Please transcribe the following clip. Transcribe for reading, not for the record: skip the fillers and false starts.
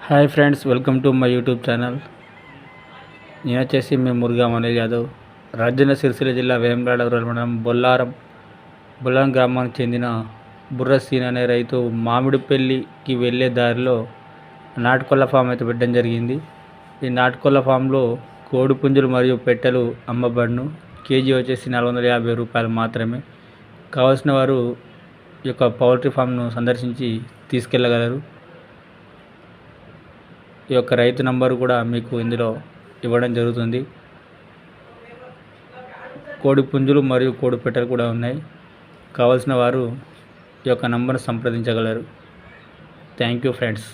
Hi friends, welcome to my YouTube channel. నేను వచ్చేసి మీ మురుగా మనీల్ యాదవ్. రాజన్న సిరిసిల్ల జిల్లా వేములవాడ మండలం బొల్లారం గ్రామానికి చెందిన బుర్ర సీన్ అనే రైతు మామిడిపల్లికి వెళ్ళే దారిలో నాటుకోళ్ల ఫామ్ అయితే పెట్టడం జరిగింది. ఈ నాటుకోళ్ల ఫామ్లో కోడి పుంజులు మరియు పెట్టెలు అమ్మబడును. కేజీ వచ్చేసి 450 రూపాయలు మాత్రమే. కావాల్సిన వారు ఈ యొక్క పౌల్ట్రీ ఫామ్ను సందర్శించి తీసుకెళ్ళగలరు. ఈ యొక్క రైతు నంబరు కూడా మీకు ఇందులో ఇవ్వడం జరుగుతుంది. కోడి పుంజులు మరియు కోడి పెట్టెలు కూడా ఉన్నాయి. కావాల్సిన వారు ఈ యొక్క నంబర్ను సంప్రదించగలరు. Thank you friends.